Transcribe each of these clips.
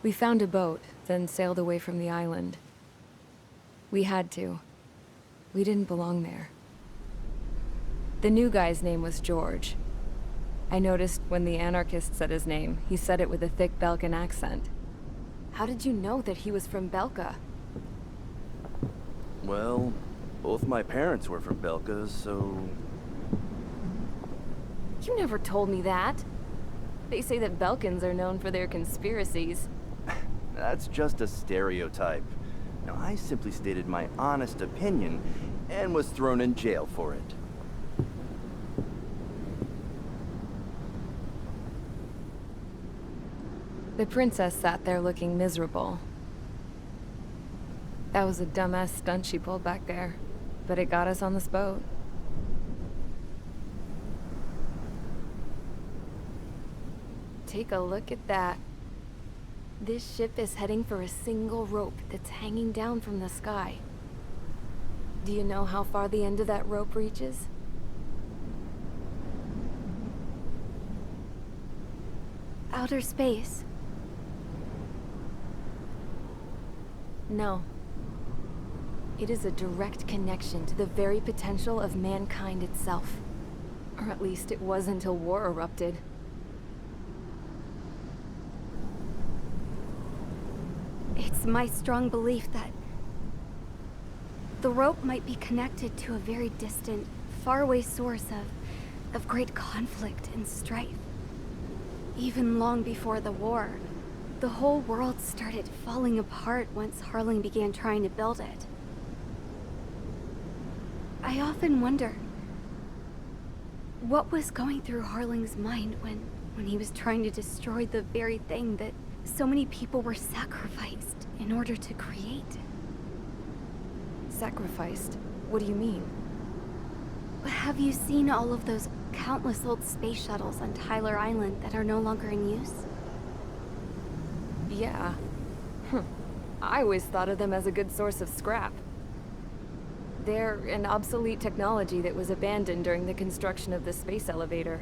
We found a boat, then sailed away from the island. We had to. We didn't belong there. The new guy's name was George. I noticed when the anarchist said his name, he said it with a thick Belkan accent. How did you know that he was from Belka? Well, both my parents were from Belka, so... You never told me that. They say that Belkans are known for their conspiracies. That's just a stereotype. Now, I simply stated my honest opinion and was thrown in jail for it. The princess sat there looking miserable. That was a dumbass stunt she pulled back there, but it got us on this boat. Take a look at that. This ship is heading for a single rope that's hanging down from the sky. Do you know how far the end of that rope reaches? Outer space. No. It is a direct connection to the very potential of mankind itself. Or at least it was until war erupted. It's my strong belief that the rope might be connected to a very distant, faraway source of great conflict and strife. Even long before the war, the whole world started falling apart once Harling began trying to build it. I often wonder what was going through Harling's mind when he was trying to destroy the very thing that so many people were sacrificed in order to create. Sacrificed? What do you mean? Have you seen all of those countless old space shuttles on Tyler Island that are no longer in use? Yeah. I always thought of them as a good source of scrap. They're an obsolete technology that was abandoned during the construction of the space elevator.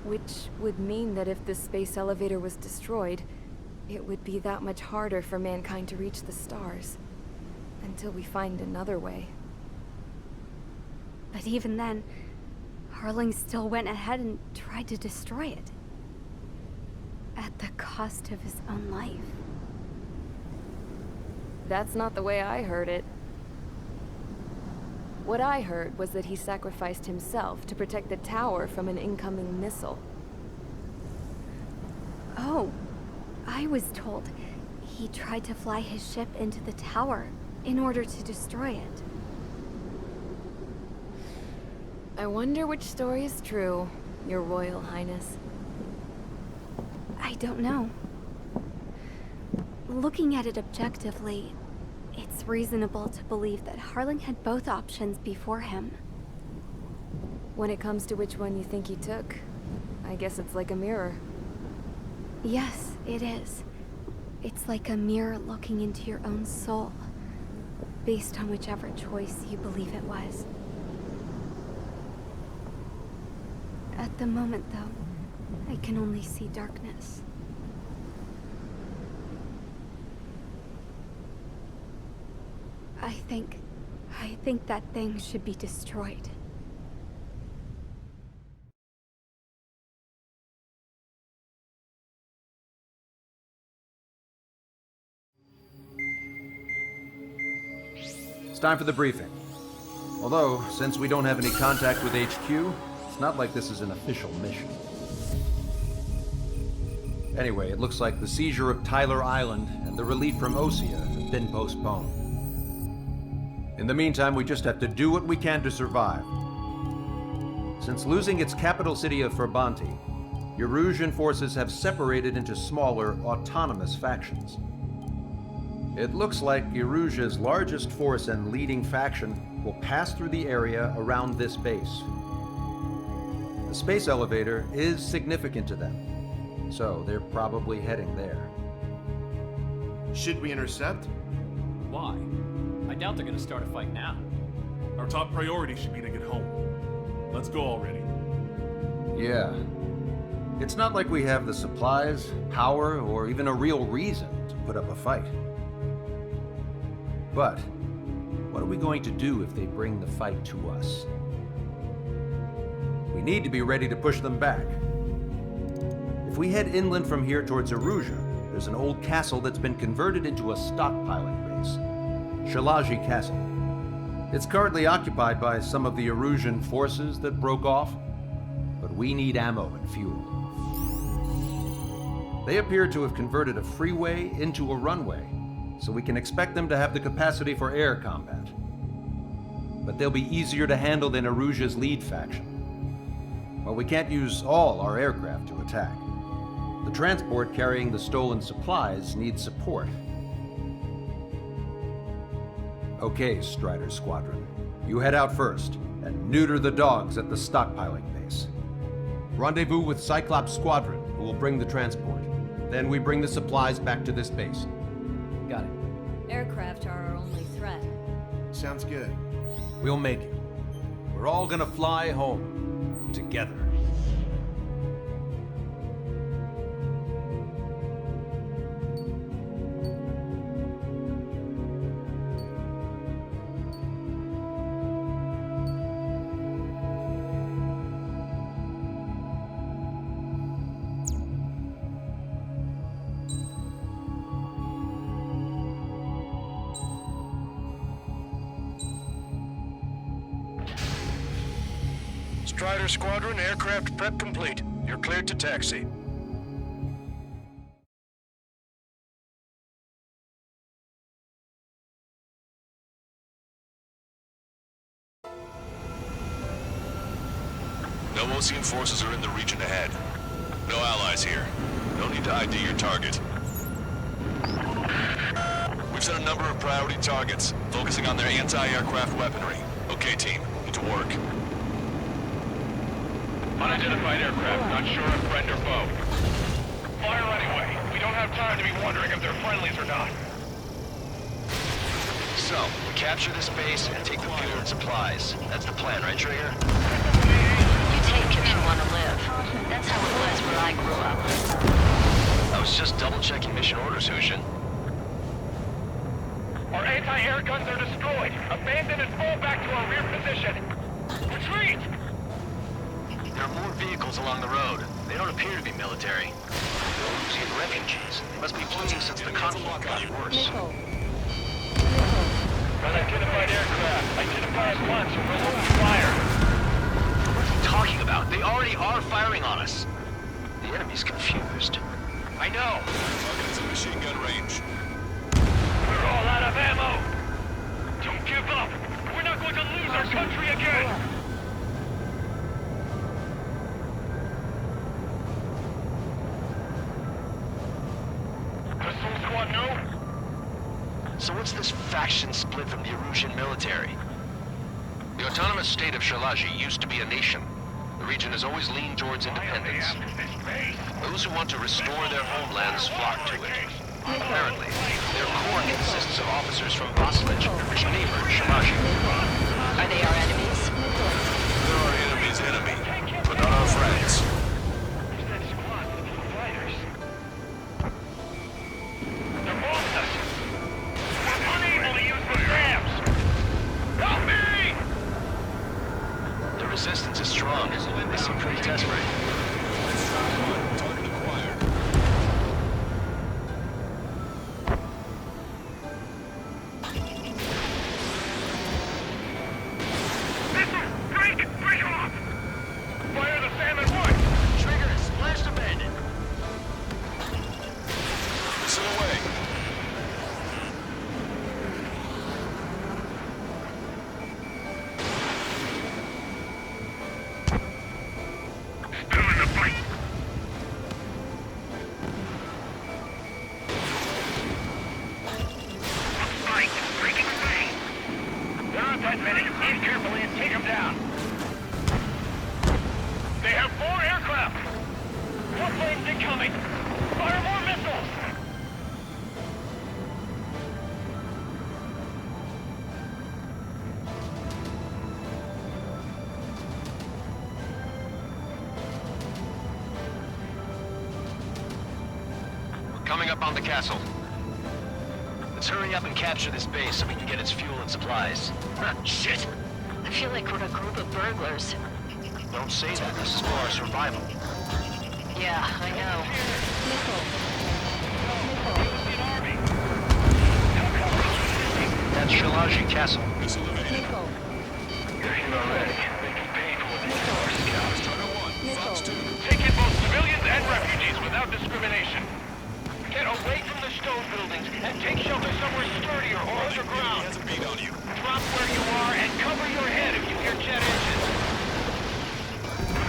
Which would mean that if the space elevator was destroyed, it would be that much harder for mankind to reach the stars. Until we find another way. But even then, Harling still went ahead and tried to destroy it. At the cost of his own life. That's not the way I heard it. What I heard was that he sacrificed himself to protect the tower from an incoming missile. Oh, I was told he tried to fly his ship into the tower in order to destroy it. I wonder which story is true, Your Royal Highness. I don't know. Looking at it objectively, it's reasonable to believe that Harling had both options before him. When it comes to which one you think he took, I guess it's like a mirror. Yes, it is. It's like a mirror looking into your own soul, based on whichever choice you believe it was. At the moment, though, I can only see darkness. I think that thing should be destroyed. It's time for the briefing. Although, since we don't have any contact with HQ, it's not like this is an official mission. Anyway, it looks like the seizure of Tyler Island and the relief from Osea have been postponed. In the meantime, we just have to do what we can to survive. Since losing its capital city of Ferbanti, Erusian forces have separated into smaller, autonomous factions. It looks like Erusia's largest force and leading faction will pass through the area around this base. The space elevator is significant to them, so they're probably heading there. Should we intercept? Why? I doubt they're gonna start a fight now. Our top priority should be to get home. Let's go already. Yeah. It's not like we have the supplies, power, or even a real reason to put up a fight. But what are we going to do if they bring the fight to us? We need to be ready to push them back. If we head inland from here towards Aruja, there's an old castle that's been converted into a stockpiling base. Shalaji Castle. It's currently occupied by some of the Arujan forces that broke off, but we need ammo and fuel. They appear to have converted a freeway into a runway, so we can expect them to have the capacity for air combat. But they'll be easier to handle than Aruja's lead faction. Well, we can't use all our aircraft to attack. The transport carrying the stolen supplies needs support. Okay, Strider Squadron. You head out first, and neuter the dogs at the stockpiling base. Rendezvous with Cyclops Squadron, who will bring the transport. Then we bring the supplies back to this base. Got it. Aircraft are our only threat. Sounds good. We'll make it. We're all gonna fly home. Together. Strider Squadron, aircraft prep complete. You're cleared to taxi. No Osean forces are in the region ahead. No allies here. No need to ID your target. We've set a number of priority targets, focusing on their anti-aircraft weaponry. Okay, team, get to work. Unidentified aircraft, not sure if friend or foe. Fire anyway. We don't have time to be wondering if they're friendlies or not. So, capture this base and take the fuel and supplies. That's the plan, right, Trigger? You take if you want to live. That's how it was where I grew up. I was just double-checking mission orders, Hushin. Our anti-air guns are destroyed. Abandon and fall back to our rear position. Retreat! There are more vehicles along the road. They don't appear to be military. They're Osean refugees. They must be fleeing since the conflict got worse. Unidentified aircraft. Identify at once or we'll open fire. What are you talking about? They already are firing on us. The enemy's confused. I know. Target is in machine gun range. We're all out of ammo. Don't give up. We're not going to lose our country again. Pistol squad, no? So what's this faction split from the Arujan military? The autonomous state of Shalaji used to be a nation. The region has always leaned towards independence. Those who want to restore their homelands flock to it. Apparently, their core consists of officers from Vaslage, which neighbor Shalaji. Are they our enemies? They're our enemy's enemy, but not our friends. Resistance is strong. They seem pretty desperate. Target acquired. Break off! Fire the SAM at once! Trigger, splash abandoned. Missile away. Still coming up on the castle. Let's hurry up and capture this base so we can get its fuel and supplies. Shit! I feel like we're a group of burglars. Don't say that. This is for our survival. Yeah, I know. That's Shalaji Castle. Missile evaded. You're here already. They can pay for what they do, our scouts. Strider 1, Fox 2. Take in both civilians and refugees without discrimination. Get away from the stone buildings and take shelter somewhere sturdier or underground. Has a beat on you. Drop where you are and cover your head if you hear jet engines.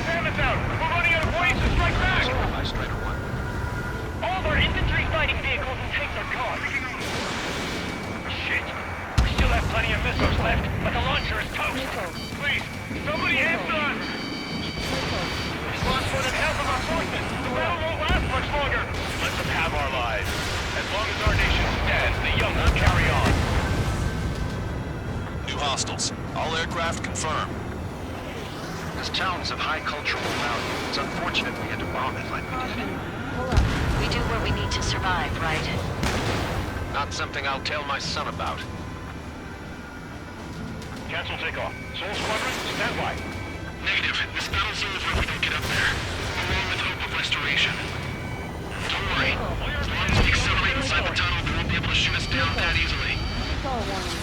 Sam is out. We're running out of ways to strike back. By Strider 1. All of our infantry fighting vehicles and tanks are gone. Shit. We still have plenty of missiles left, but the launcher is toast. Please, somebody answer us. We've lost more than half of our forces. The battle won't last much longer. Let them have our lives. As long as our nation stands, the young will carry on. New hostiles. All aircraft confirmed. This town's of high cultural value. It's unfortunate we had to bomb it like we did. We do what we need to survive, right? Not something I'll tell my son about. Cancel takeoff. Soul Squadron, stand by. Negative. This battle's over if we don't get up there. Along with hope of restoration. Don't worry. As long as we accelerate inside the tunnel, they won't be able to shoot us down that easily. Stall warning.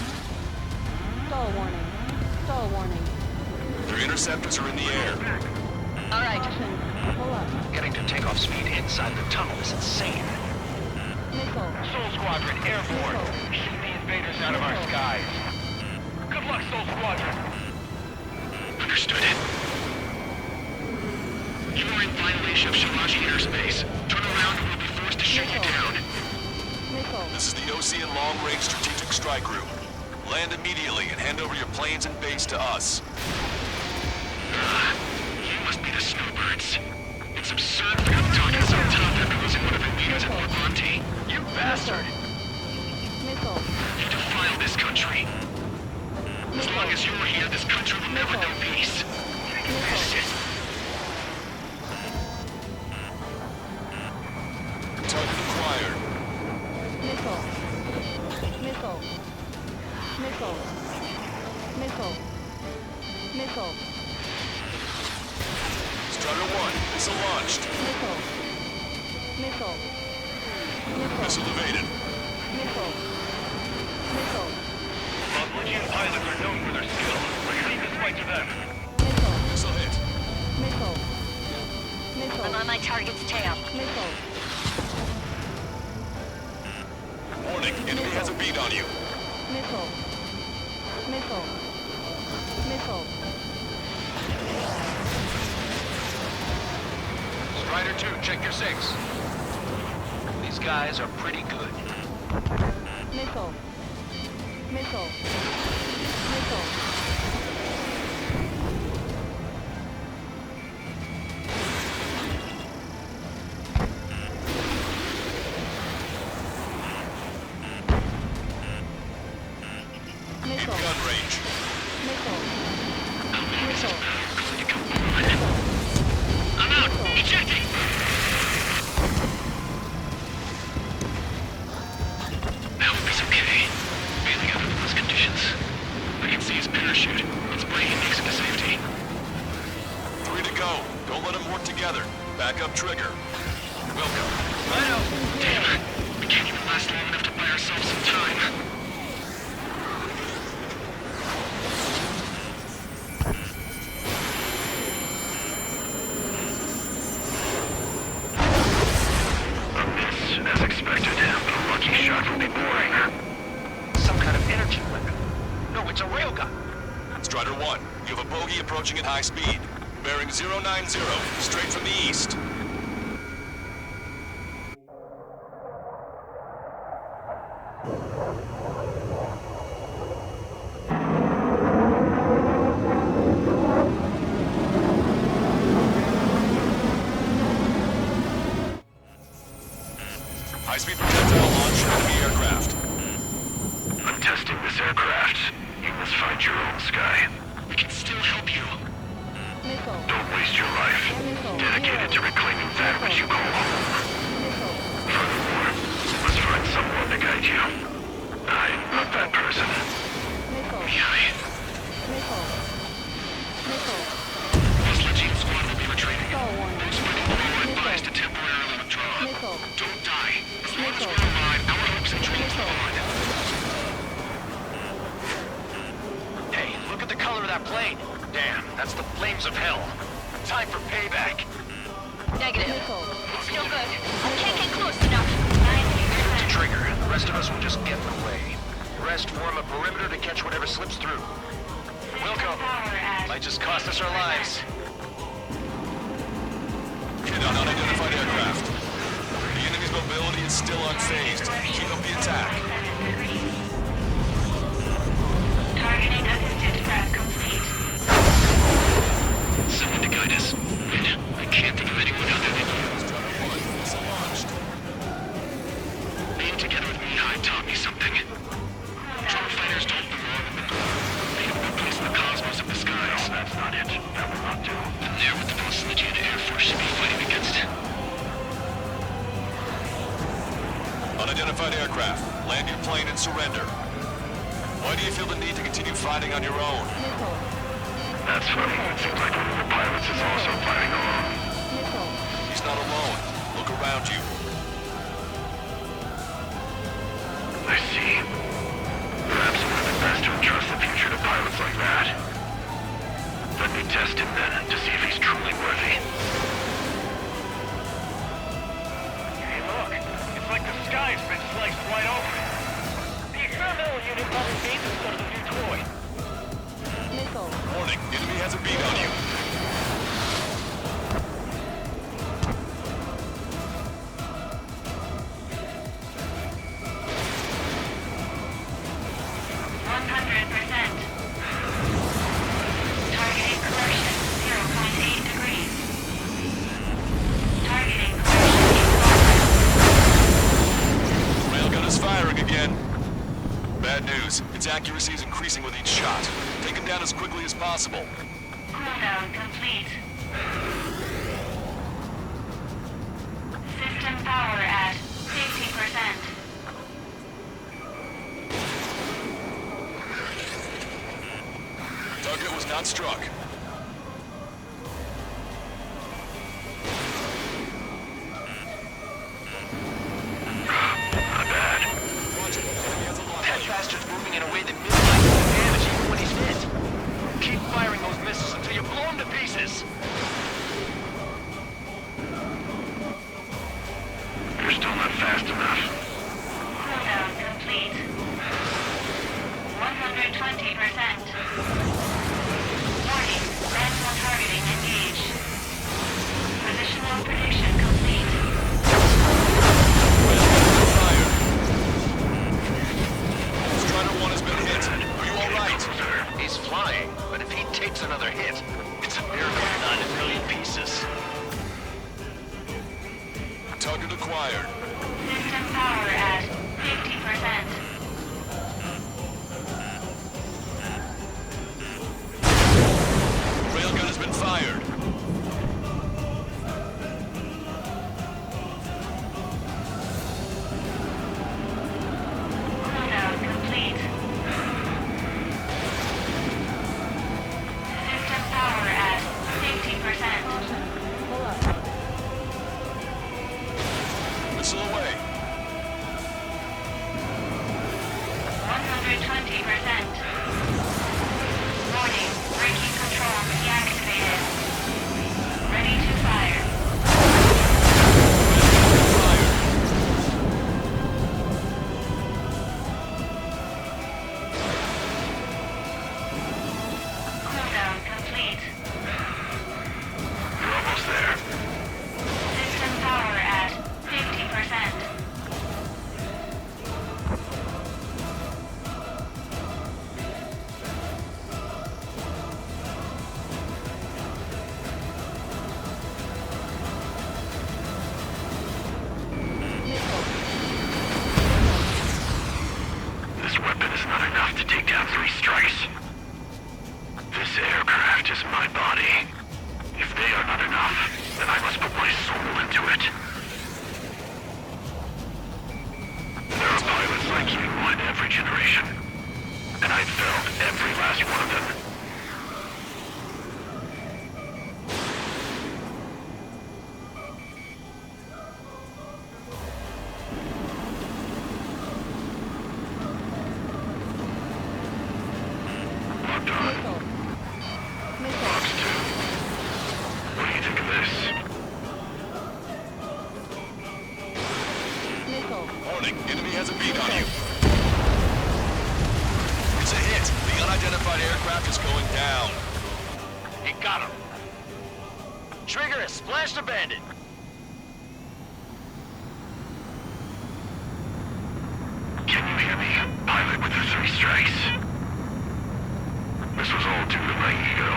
Stall warning. Stall warning. Their interceptors are in the air. All right. Pull up. Getting to takeoff speed inside the tunnel is insane. Missile. Soul Squadron, airborne. Shoot the invaders out of our skies. Good luck, Soul Squadron. Understood. You are in violation of Shalaji airspace. Turn around and we'll be forced to shoot you down. Missile. This is the Ocean Long Range Strategic Strike Group. Land immediately and hand over your planes and base to us. You must be the snowbirds. It's absurd for you to talk us on top after losing one of your leaders at Fort Monty. You bastard! Missile. You defile this country. As long as you're here, this country will never know peace. Shit. Target acquired. Missile. Missile. Missile. Missile. Missile. Strider 1, missile launched. Missile. Missile. Missile. Missile evaded. Missile. Missile. Legion pilots are known for their skill. Let's leave this fight to them. Missile. Missile hit. Missile. Missile. I'm on my target's tail. Missile. Warning, enemy has a beat on you. Missile. Missile. Missile. Strider 2, check your sigs. These guys are pretty good. Missile. Missile. Missile. In gun range. Missile. Missile. I'm out. Ejecting. I hope he's okay. Bailing out under those conditions. I can see his parachute. It's breaking makes it to safety. 3 to go. Don't let them work together. Back up trigger. Welcome. Righto. Damn it. We can't even last long enough to buy ourselves some time. As expected, but a lucky shot will be boring. Some kind of energy weapon. No, it's a railgun. Strider 1, you have a bogey approaching at high speed. Bearing 090, straight from the east. High-speed projectile launch from the aircraft. I'm testing this aircraft. You must find your own sky. We can still help you. Missile. Don't waste your life. Dedicated to reclaiming that which you call home. Missile. Furthermore, you. I'm not that person. Missile. Yeah. Missile. Missile. This Legion squad will be retreating. Star warning. Most people are advised to temporarily withdraw. Missile. Don't die. As long as Missile. we're alive, our hopes and dreams go Missile. on. Hey, look at the color of that plane. Damn, that's the flames of hell. Time for payback. Negative. Missile. It's no good. I can't get close enough. Give it to Trigger. The rest of us will just get in the way. The rest form a perimeter to catch whatever slips through. Wilco, might just cost us our lives. Hit on unidentified aircraft. The enemy's mobility is still unfazed. Keep up the attack. Targeting assisted prep complete. Someone to guide us. Wait, I can't think of anyone other than you. Being together with me, taught me something. Drone fighters don't belong in the globe. They have no place in the cosmos of the skies. No, that's not it. That will not do. And they're what the Legion Air Force should be fighting against. Unidentified aircraft. Land your plane and surrender. Why do you feel the need to continue fighting on your own? Missile. That's funny. It seems like one of the pilots is also fighting alone. Missile. He's not alone. Look around you. I see. Perhaps it would have been best to entrust the future to pilots like that. Let me test him then, to see if he's truly worthy. Hey, look. It's like the sky's been sliced wide open. The experimental unit probably made this sort of a new toy. Missile. Warning, enemy has a beat on you. Targeting correction, 0.8 degrees. Targeting correction. Railgun is firing again. Bad news. Its accuracy is increasing with each shot. Take him down as quickly as possible. Cooldown complete. System power at 50%. Target was not struck. Not bad. That bastard's moving in a way that minimizes the damage even when he's hit. Keep firing those missiles until you blow him to pieces. You're still not fast enough. Cooldown complete. 120%. Warning, random targeting engaged. Positional prediction complete. Fired. Strider 1 has been hit. Are you alright? He's flying, but if he takes another hit, it's a miracle he's not in a million pieces. Target acquired. System power at 50%. Railgun has been fired. Cooldown complete. System power at 50%. Pull up. Missile away. 120%. Warning, braking control deactivated. Ready to fire. Cooldown complete. You're almost there. System power at 50%. This weapon is not enough to take down 3 strikes. This aircraft is my body. If they are not enough, then I must put my soul into it. There are pilots like in every generation. And I've failed every last one of them. Locked on. Box 2. What do you think of this? Warning, enemy has a bead on you. It's a hit. The unidentified aircraft is going down. You got him. Trigger has splashed a bandit. Can you hear me, pilot with the 3 strikes? This was all due to my ego.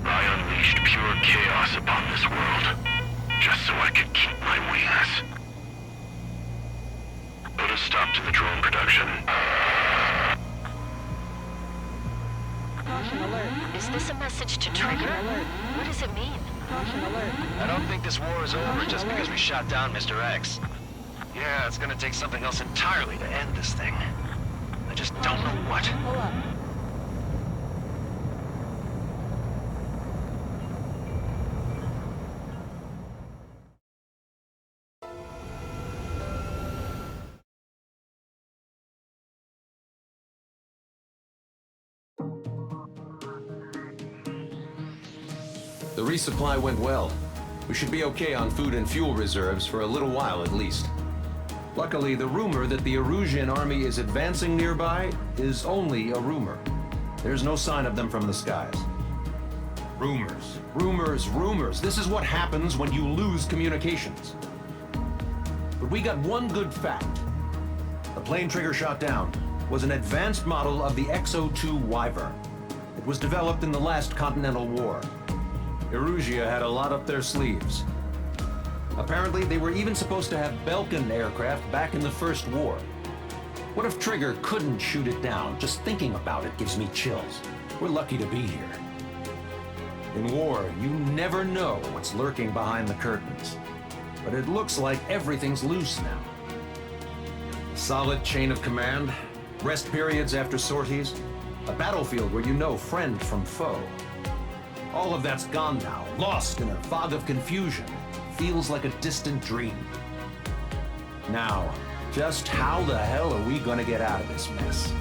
I unleashed pure chaos upon this world, just so I could keep my wings. Put a stop to the drone production. Caution alert. Is this a message to Trigger? What does it mean? Caution alert. I don't think this war is over just because we shot down Mr. X. Yeah, it's gonna take something else entirely to end this thing. I just don't know what. Pull up. The resupply went well. We should be okay on food and fuel reserves for a little while at least. Luckily, the rumor that the Erusian army is advancing nearby is only a rumor. There's no sign of them from the skies. Rumors, rumors, rumors. This is what happens when you lose communications. But we got one good fact. The plane Trigger shot down was an advanced model of the XO-2 Wyvern. It was developed in the last Continental War. Erusia had a lot up their sleeves. Apparently, they were even supposed to have Belkin aircraft back in the First War. What if Trigger couldn't shoot it down? Just thinking about it gives me chills. We're lucky to be here. In war, you never know what's lurking behind the curtains. But it looks like everything's loose now. Solid chain of command, rest periods after sorties, a battlefield where you know friend from foe. All of that's gone now, lost in a fog of confusion. Feels like a distant dream. Now, just how the hell are we gonna get out of this mess?